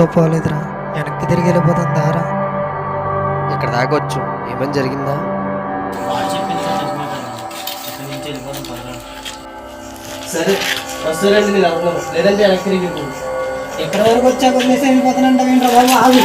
మనతో పోలేదురా, వెనక్కి తిరిగి వెళ్ళిపోతాం దారా. ఇక్కడ దాకొచ్చు, ఏమని జరిగిందా? సరే వస్తానండి, నేను అవుతున్నాను, లేదంటే వెనక్కి తిరిగి ఎక్కడ వరకు వచ్చాక వదిలేసి వెళ్ళిపోతానంట ఏంట్రా బాబు, ఆగు.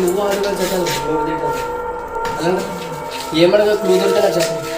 నువ్వు ఆడుగా చెప్పాలి, అలా ఏమనగా క్లూ దొరికితే నాకు చెప్పండి.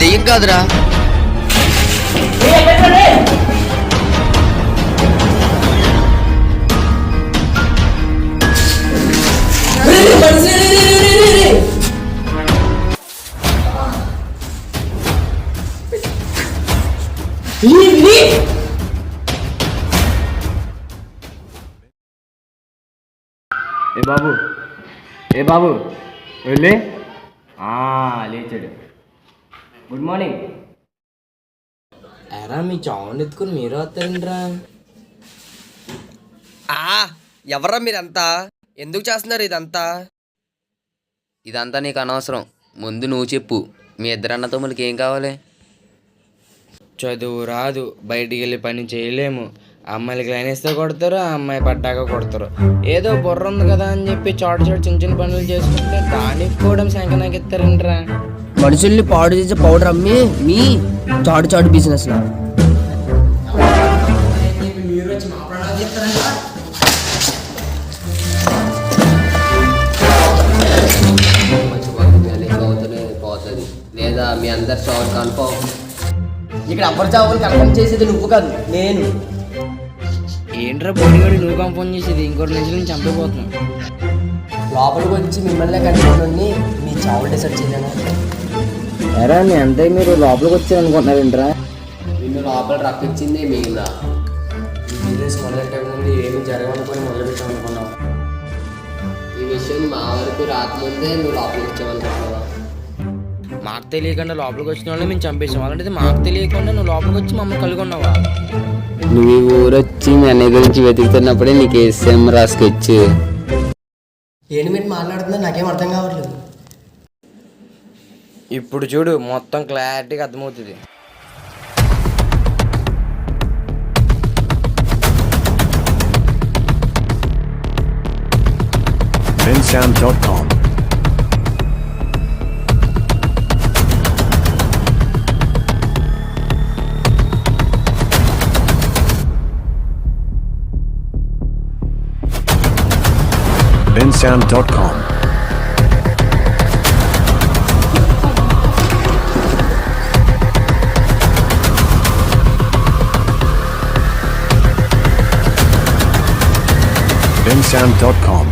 దెయ్యం కాదురా, ఏ బాబు, ఏ బాబు వెళ్ళి లేచాడు. Good morning. ఎరా మీ చావుని ఎత్తుకుని మీరు వస్తారంట్రా? ఎవర్రా మీరంతా? ఎందుకు చేస్తున్నారు ఇదంతా? ఇదంతా నీకు అనవసరం. ముందు నువ్వు చెప్పు, మీ ఇద్దరు అన్న తమ్ములకి ఏం కావాలి? చదువు రాదు, బయటికి వెళ్ళి పని చేయలేము, అమ్మాయిలకి లైన్ ఇస్తే కొడతారు, ఆ అమ్మాయి పడ్డాక కొడతారు. ఏదో బుర్ర ఉంది కదా అని చెప్పి చోటు చోటు చిన్న చిన్న పనులు చేసుకుంటే దానికి కూడా సంఖ్య ఇస్తారంటరా. మనుషుల్ని పాడు చేసే పౌడర్ అమ్మి మీ చాడు చాడు బిజినెస్ లా పోతుంది లేదా మీ అందరు చావు కన్ఫర్మ్. ఇక్కడ అబ్బర్ చావులు కన్ఫర్మ్ చేసేది నువ్వు కాదు, నేను. ఏంట్రా పొడిగాడు నువ్వు కంఫోన్ చేసేది? ఇంకోటి నుంచి చంపైపోతున్నావు. లోపలికి వచ్చి మిమ్మల్ని కనుక్కొని మీ చావులు డిసైడ్ చేయలేను. ఎరా మీ అంతే మీరు లోపలికి వచ్చారనుకుంటున్నారేంట్రా? నిన్ను లోపల రప్పించింది మిగిలిన బిజినెస్ మొదలెట్టే ముందు ఏమి జరగనుకొని మొదలుపెట్టామనుకున్నావు. ఈ విషయం మా వరకు రాకముందే నువ్వు లోపలికి వచ్చావనుకున్నావా? మాకు తెలియకుండా లోపలికి వచ్చిన వాళ్ళు మేము చంపేసాం, అలాంటిది మాకు తెలియకుండా నువ్వు లోపలికి వచ్చి మమ్మల్ని కలుగున్నావా? నువ్వు ఈ ఊరు వచ్చి మీ అన్నయ్య గురించి వెతుకుతున్నప్పుడే నీకు వేసాం రాసుకొచ్చు. ఏంటి మీరు మాట్లాడుతున్నా నాకేం అర్థం కావట్లేదు. ఇప్పుడు చూడు మొత్తం క్లారిటీగా అర్థమవుతుంది. bensound.com bensound.com bensound.com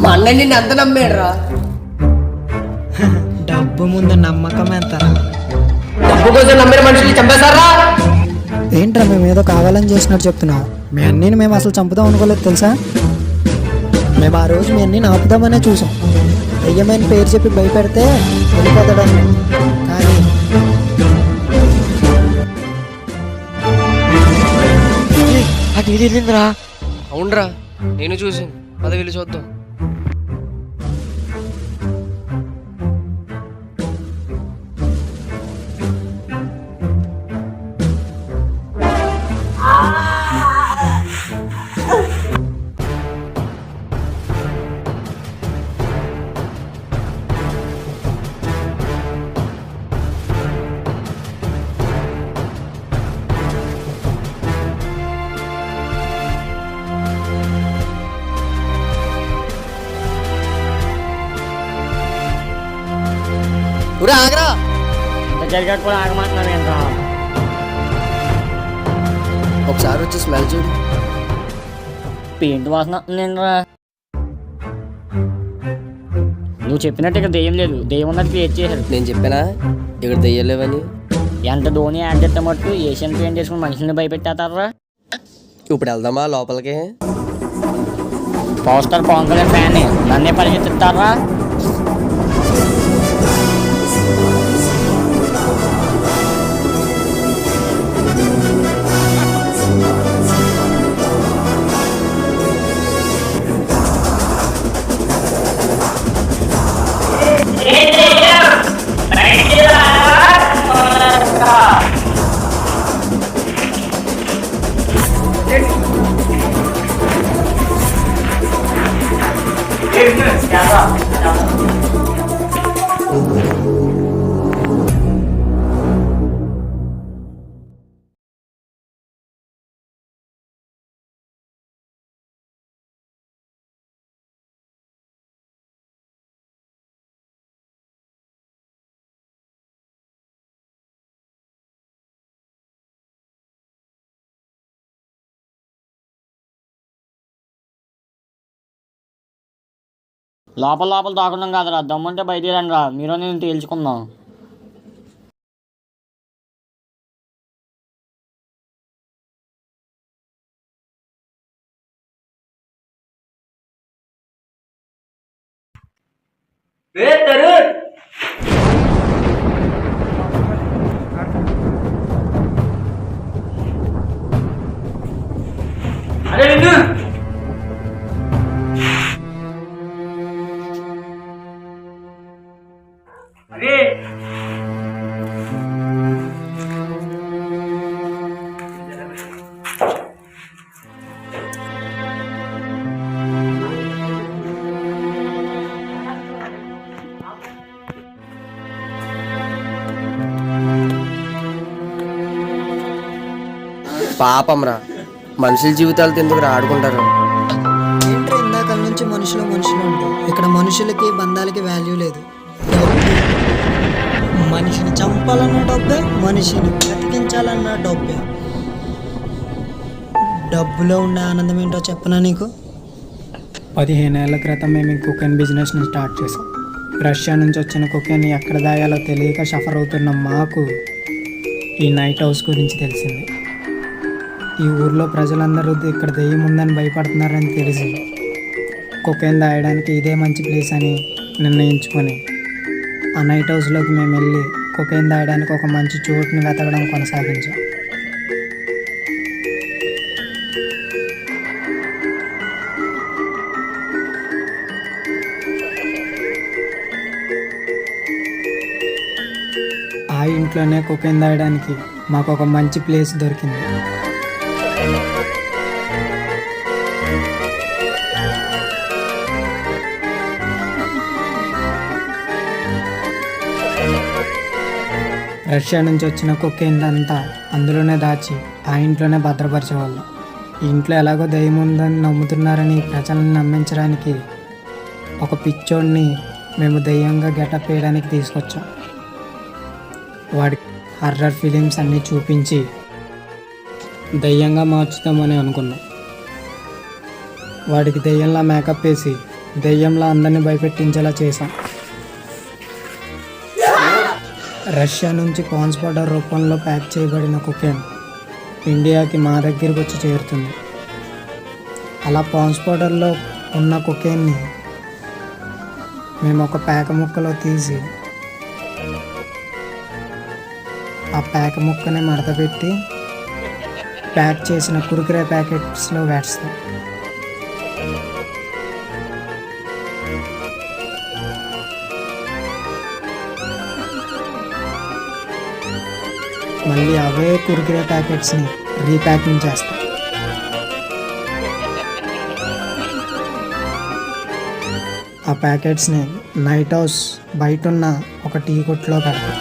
మా అన్నయ్య నిన్ను ఎంత నమ్మాడురా? డబ్బు ముందు నమ్మకం ఎంతరా? డబ్బు కోసం నమ్మిన మనుషులు చంపేశారా? ఏంట్రా మేము ఏదో కావాలని చేసినట్టు చెప్తున్నావు? మీ అన్నీని మేము అసలు చంపుదాం అనుకోలేదు తెలుసా. మేము ఆ రోజు మీ అన్నీని ఆపుదామనే చూసాం. దయ్యమైన పేరు చెప్పి భయపెడితే వెళ్ళిపోతాడని. కానీ అవునరా, నేను చూసాను. పద వెళ్ళి చూద్దాం. ఆగరా, జరిగాక కూడా ఆగమంటున్నావేంట్రా? ఒకసారి వచ్చి స్మెల్ చూడు. పెయింట్ వాసన నేనురా. నువ్వు చెప్పినట్టు ఇక్కడ దెయ్యం లేదు, దెయ్యం ఉన్నది క్రియేట్ చేశారు. నేను చెప్పానా ఇక్కడ దెయ్యలేవని? ఎంత ధోని యాడ్ చేస్తే మట్టు ఏషియన్ పెయింట్ వేసుకుని మనుషుల్ని భయపెట్టేస్తారా? ఇప్పుడు వెళ్దామా లోపలికి? Power star Pawan Kalyan fan నన్నే పరిగెత్తిస్తారా? లోపల లోపల దాకున్నాం కాదురా, దమ్ముంటే బయటికి రండి రా, మీరు నేను తేల్చుకుందాం. పాపంరా, మనుషుల జీవితాలతో ఎందుకు ఆడుకుంటారు? ఏంట్రా ఇందాక నుంచి మనుషులు ఉంటారు. ఇక్కడ మనుషులకి బంధాలకి వాల్యూ లేదు. మనిషిని చంపాలన్న డబ్బే, మనిషిని బ్రతికించాలన్న డబ్బే. డబ్బులో ఉండే ఆనందం ఏంటో చెప్పనా నీకు? 15 ఏళ్ల క్రితం మేము ఈ కుకెన్ బిజినెస్ని స్టార్ట్ చేసాం. రష్యా నుంచి వచ్చిన కుకెన్ ఎక్కడ దాయాలో తెలియక సఫర్ అవుతున్న మాకు ఈ నైట్ హౌస్ గురించి తెలిసింది. ఈ ఊర్లో ప్రజలందరూ ఇక్కడ దెయ్యం ఉందని భయపడుతున్నారని తెలిసి కుకెన్ దాయడానికి ఇదే మంచి ప్లేస్ అని నిర్ణయించుకొని ఆ నైట్ హౌస్లోకి మేము వెళ్ళి కుకెన్ దాయడానికి ఒక మంచి చోటుని వెతకడం కొనసాగించాం. ఆ ఇంట్లోనే కుకెన్ దాయడానికి మాకు ఒక మంచి ప్లేస్ దొరికింది. రష్యా నుంచి వచ్చిన కుకెన్ అంతా అందులోనే దాచి ఆ ఇంట్లోనే భద్రపరిచేవాళ్ళం. ఈ ఇంట్లో ఎలాగో దయ్యం ఉందని నమ్ముతున్నారని ప్రజలను నమ్మించడానికి ఒక పిచ్చోడిని మేము దయ్యంగా గెటప్ వేయడానికి తీసుకొచ్చాం. వాడికి హర్రర్ ఫిలిమ్స్ అన్నీ చూపించి దయ్యంగా మార్చుతామని అనుకున్నాం. వాడికి దయ్యంలా మేకప్ వేసి దయ్యంలా అందరినీ భయపెట్టించేలా చేశాం. రష్యా నుంచి పాన్స్ పౌడర్ రూపంలో ప్యాక్ చేయబడిన కుకెన్ ఇండియాకి మా దగ్గరికి వచ్చి చేరుతుంది. అలా పాన్స్ పౌడర్లో ఉన్న కుకెన్ని మేము ఒక పేక ముక్కలో తీసి ఆ పేక ముక్కని మడతపెట్టి ప్యాక్ చేసిన కురుకురే ప్యాకెట్స్లో వేస్తాం. మళ్ళీ అవే కురుకురే ప్యాకెట్స్ని రీప్యాకింగ్ చేస్తాం. ఆ ప్యాకెట్స్ని నైట్ హౌస్ బయట ఉన్న ఒక టీ కొట్లో పెడతాం.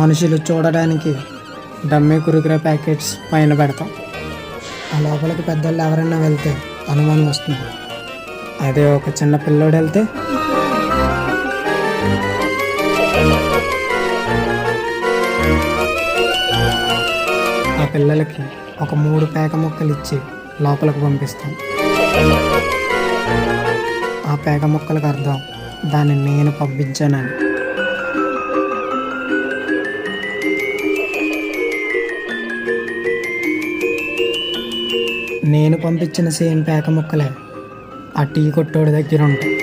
మనుషులు చూడడానికి డమ్మీ కురుకురే ప్యాకెట్స్ పైన పెడతాం. ఆ లోపలికి పెద్దోళ్ళు ఎవరైనా వెళ్తే అనుమానం వస్తుంది. అదే ఒక చిన్న పిల్లోడు వెళ్తే ఆ పిల్లలకి ఒక 3 పేక ముక్కలు ఇచ్చి లోపలికి పంపిస్తాం. ఆ పేక ముక్కలకు అర్థం దాన్ని నేను పంపించానని. నేను పంపించిన సేమ్ పేక ముక్కలే ఆ టీ కొట్టోడి దగ్గర ఉంటాయి.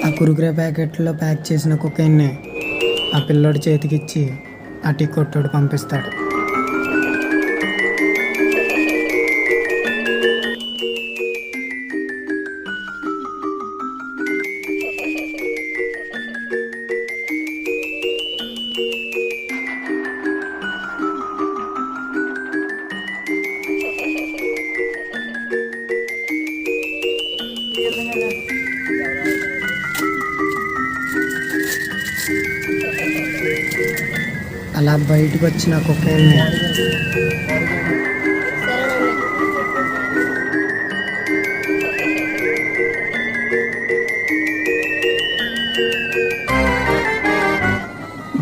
ఆ కురుకురే ప్యాకెట్లో ప్యాక్ చేసిన కుకెన్ని ఆ పిల్లోడి చేతికిచ్చి ఆ టీ కొట్టోడు పంపిస్తాడు. అలా బయటకు వచ్చిన కుక్కల్ని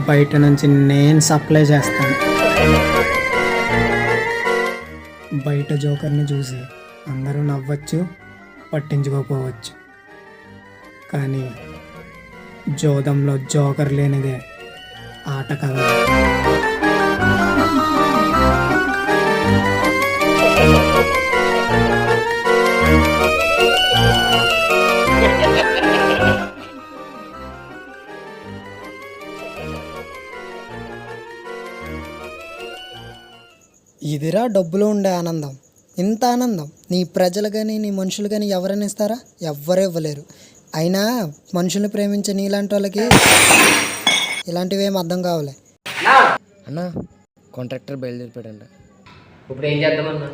బయట నుంచి నేను సప్లై చేస్తాను. బయట జోకర్ని చూసి అందరూ నవ్వచ్చు, పట్టించుకోకపోవచ్చు. కానీ జోదంలో జోకర్ లేనిదే ఆట కదా. ఇదిరా డబ్బులో ఉండే ఆనందం. ఇంత ఆనందం నీ ప్రజలు కానీ నీ మనుషులు కానీ ఎవరైనా ఇస్తారా? ఎవ్వరు ఇవ్వలేరు. అయినా మనుషుల్ని ప్రేమించే నీలాంటి వాళ్ళకి ఇలాంటివి ఏం అర్థం కావాలి. అన్న కాంట్రాక్టర్ బయలుదేరిపోయాడంట. ఇప్పుడు ఏం చేద్దామన్నా?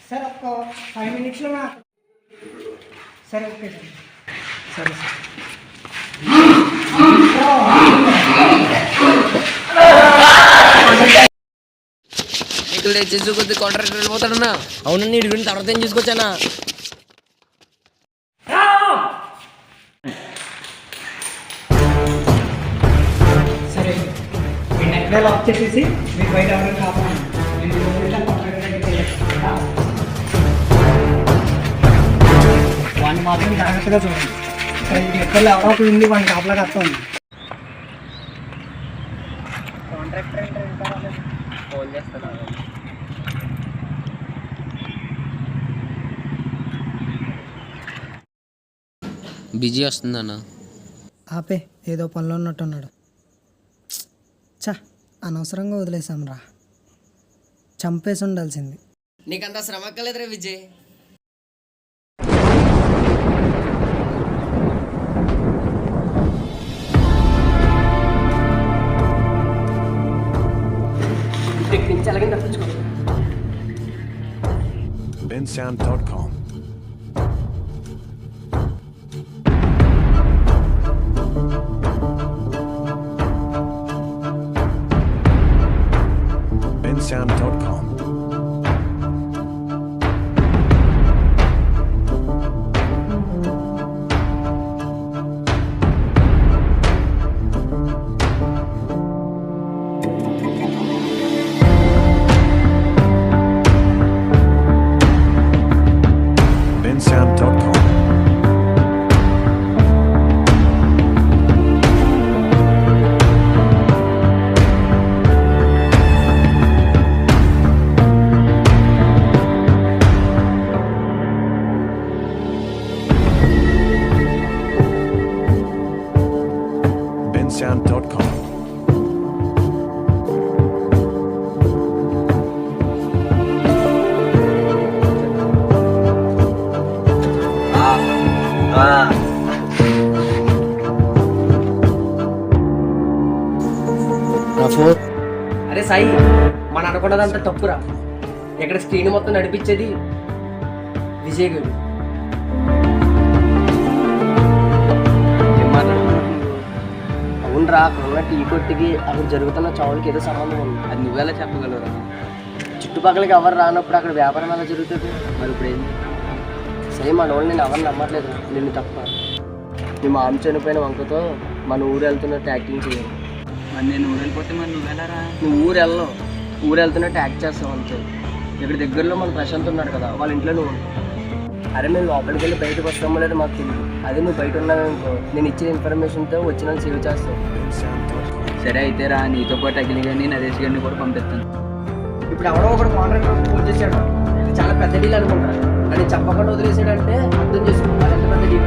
సార్ ఒక్క 5 minutesలో సరే ఓకే సార్. సరే సార్. ఇక్కడ చేసి కొద్ది కాంట్రాక్టర్ వెళ్ళిపోతాడన్నా. అవునన్నా నీ గురించి తర్వాత ఏం చూసుకొచ్చానా? సరే మీ నెట్ లాక్ చేసేసి మీరు బయట ఎవరైనా కాపాడండి. నేను వాడిని మాత్రం జాగ్రత్తగా చూడండి. ఎక్కడ ఎవరో ఒకరు ఉంది వాడిని కాపలా కట్టండి. కాంట్రాక్టర్ ఫోన్ చేస్తాను. బిజీ వస్తుందన్న. ఆపే ఏదో పనిలో ఉన్నట్టున్నాడు. చా అనవసరంగా వదిలేసాం రా, చంపేసి ఉండాల్సింది. నీకంత శ్రమ కలేదురా విజయ్. ఇక్కడి నుంచి అలాగే తప్పించుకో. bensound.com. bensound.com. bensound.com. bensound.com. అరే సాయి, మన అనుకున్నదంతా తప్పురా. ఇక్కడ స్క్రీన్ మొత్తం నడిపించేది విజయ్ గారు. అవునరా, అక్కడ టీ కొట్టుకి అక్కడ జరుగుతున్న చావులకి ఏదో సంబంధం ఉంది. అది నువ్వెలా చెప్పగలరా? చుట్టుపక్కలకి ఎవరు రానప్పుడు అక్కడ వ్యాపారం ఎలా జరుగుతుంది? మరి ఇప్పుడు ఏంది? సరే మన వాళ్ళు నేను ఎవరిని నమ్మట్లేదు, నిన్ను తప్ప. మీ మామ చనిపోయిన వంకతో మన ఊరు వెళ్తున్నట్టు యాక్టింగ్ చేయాలి. మరి నేను ఊరు వెళ్ళిపోతే మరి నువ్వెలారా? నువ్వు ఊరు వెళ్ళను, ఊరు వెళ్తున్నట్టు యాక్ట్ చేస్తావు అంతే. ఇక్కడ దగ్గరలో మన ప్రశాంత్ ఉన్నాడు కదా, వాళ్ళ ఇంట్లో నువ్వు ఉండు. అరే మేము లోపలికి వెళ్ళి బయటకు వస్తామో లేదో మాకు తెలియదు. అదే నువ్వు బయట ఉన్నావనుకో, నేను ఇచ్చిన ఇన్ఫర్మేషన్తో వచ్చిన సేవ్ చేస్తావు. సరే అయితే రా, నీతో పాటు అఖిల్ గారిని నరేష్ గారిని కూడా పంపిస్తాను. ఇప్పుడు ఎవరో ఒకటి కాంట్రాక్టర్ ఫోన్ చేశాడు, ఇది చాలా పెద్ద డీల్ అనుకుంటారు. అని చెప్పకుండా వదిలేసాడంటే అర్థం చేసుకుంటారు ఎంత పెద్ద డీల్.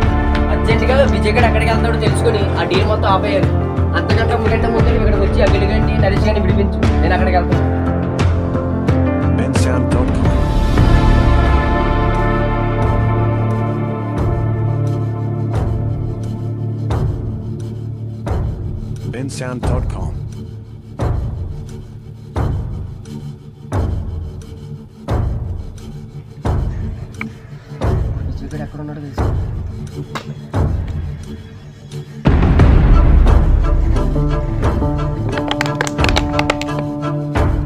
అర్జెంట్గా విజయ్ గడ్ ఎక్కడికి వెళ్తాడో తెలుసుకొని ఆ డీల్ మొత్తం ఆపేయాలి. అంతకంటే ముందంటే ముందు నువ్వు ఇక్కడికి వచ్చి అఖిల్ గారిని నరేష్ గారిని విడిపించు, నేను అక్కడికి వెళ్తాను. bensound.com. bensound.com. విజయ్ గడ్ ఎక్కడ ఉన్నాడో తెలుసు.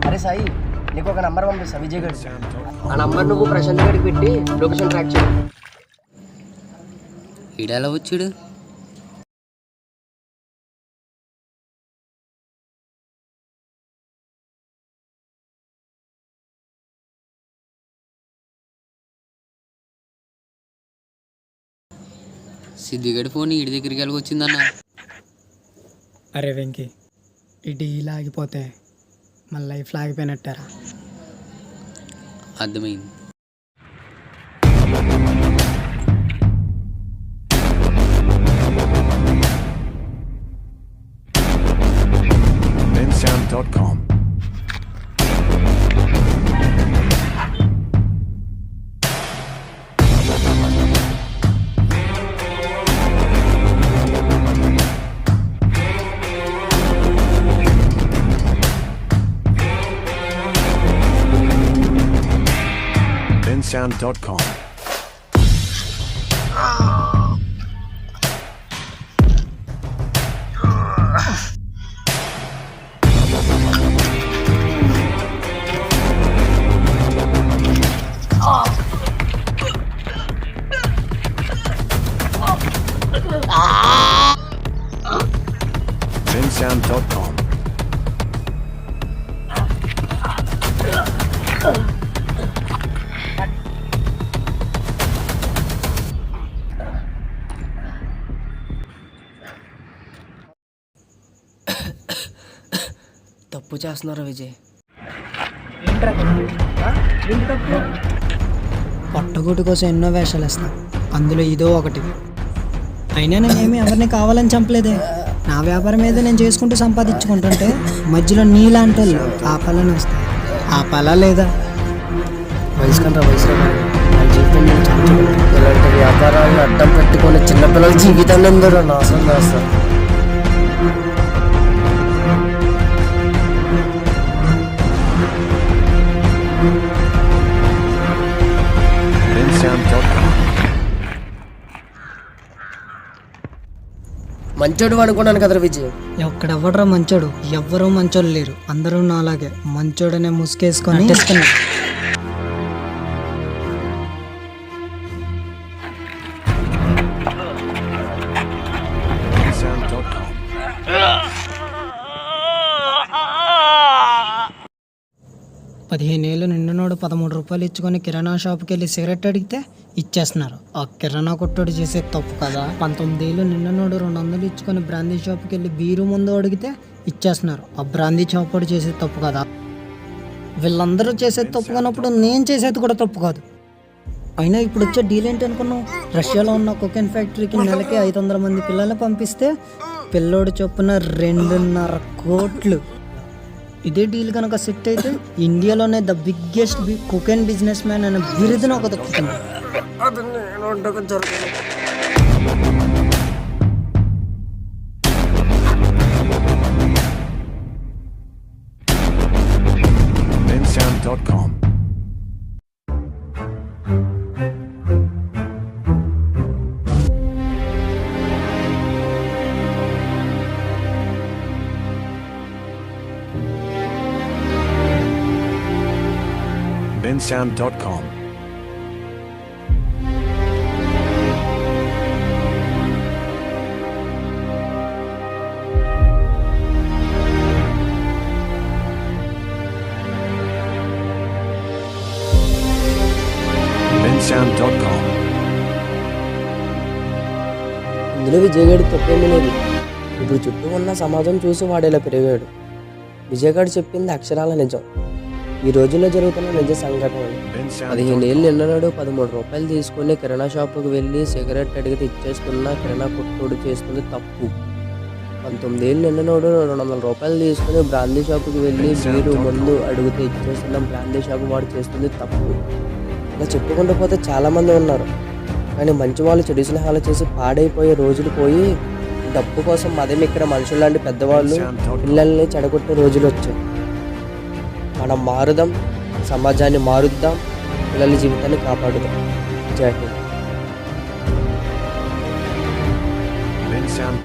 అరే సాయి, నీకు ఒక నంబర్ పంపిస్తా విజయ్ గడ్. ఆ నంబర్ నువ్వు ప్రశాంత్ గడికి పెట్టి లొకేషన్ ట్రాక్ చేయి. ఈడెలా వచ్చాడు? సిద్ధిగడి ఫోన్ ఈడి దగ్గరికి వెళ్ళి వచ్చిందన్న. అరే వెంకీ, ఈ డీల్ ఆగిపోతే మన లైఫ్లో ఆగిపోయినట్టారా? అర్థమైంది. bensound.com. bensound.com. bensound.com. తప్పు చేస్తున్నారు విజయ్. పొట్టగొట్టు కోసం ఎన్నో వేషాలు వేస్తాం, అందులో ఇదో ఒకటి. అయినా నేనేమి ఎవరిని కావాలని చంపలేదే. నా వ్యాపారం ఏదో నేను చేసుకుంటూ సంపాదించుకుంటుంటే మధ్యలో నీలాంటి వాళ్ళు ఆపాలని వస్తాయి. ఆపాలా లేదా? వయసుకంటే వయసులో నా జీవితం నేను చంపుకుంటాను. ఇలాంటి వ్యాపారాలను అడ్డం పెట్టుకుని చిన్నపిల్లల జీవితాన్ని ఎందరో నాశనం చేస్తారు. bensound.com. మంచోడు అనుకున్నాను కదరా విజయ్. ఎక్కడెవ్వడరా మంచోడు? ఎవ్వరూ మంచోళ్ళు లేరు, అందరూ నాలాగే మంచోడనే ముసుకేసుకొని తెస్తున్నారు. bensound.com. పదిహేనేళ్ళు నిండునోడు 13 రూపాయలు ఇచ్చుకొని కిరాణా షాప్కి వెళ్ళి సిగరెట్ అడిగితే ఇచ్చేస్తున్నారు. ఆ కిరాణా కొట్టుడు చేసే తప్పు కదా. 19 ఏళ్ళు నిండునోడు 200 ఇచ్చుకొని బ్రాందీ షాప్కి వెళ్ళి బీరు ముందు అడిగితే ఇచ్చేస్తున్నారు. ఆ బ్రాందీ షాప్ చేసే తప్పు కదా. వీళ్ళందరూ చేసేది తప్పు కానప్పుడు నేను చేసేది కూడా తప్పు కాదు. అయినా ఇప్పుడు వచ్చే డీల్ ఏంటి అనుకున్నావు? రష్యాలో ఉన్న కొకెన్ ఫ్యాక్టరీకి నెలకి 500 మంది పిల్లల్ని పంపిస్తే పిల్లోడు చొప్పున 2.5 కోట్లు. ఇదే డీల్ కనుక సెట్ అయితే ఇండియాలోనే the biggest cocaine business man అనే బిరుదును ఒక దక్కుతుంది. bensound.com. bensound.com. bensound.com. ఇందులో విజయగాడి తప్పేమీ లేదు. ఇప్పుడు చుట్టూ ఉన్న సమాజం చూసి వాడు ఇలా పెరిగాడు. విజయగాడు చెప్పింది అక్షరాల నిజం. ఈ రోజుల్లో జరుగుతున్న నిజ సంఘటన. 15 ఏళ్ళు నిన్ననాడు 13 రూపాయలు తీసుకుని కిరాణా షాపుకి వెళ్ళి సిగరెట్ అడిగితే ఇచ్చేస్తున్న కిరాణా కొట్టుడు చేస్తుంది తప్పు. 19 ఏళ్ళు నిన్ననాడు 200 రూపాయలు తీసుకుని బ్రాందీ షాపుకి వెళ్ళి బీరు ముందు అడిగితే ఇచ్చేస్తున్న బ్రాందీ షాపు వాడు చేస్తుంది తప్పు. ఇలా చెప్పుకుంటూ పోతే చాలామంది ఉన్నారు. కానీ మంచి వాళ్ళు చెడు స్నేహాలు చేసి పాడైపోయే రోజులు పోయి డబ్బు కోసం మదం ఇక్కడ మనుషుల్లాంటి పెద్దవాళ్ళు పిల్లల్ని చెడగొట్టే రోజులు వచ్చాయి. మనం మారుదాం, సమాజాన్ని మారుద్దాం, పిల్లల జీవితాన్ని కాపాడుదాం. జై హింద్.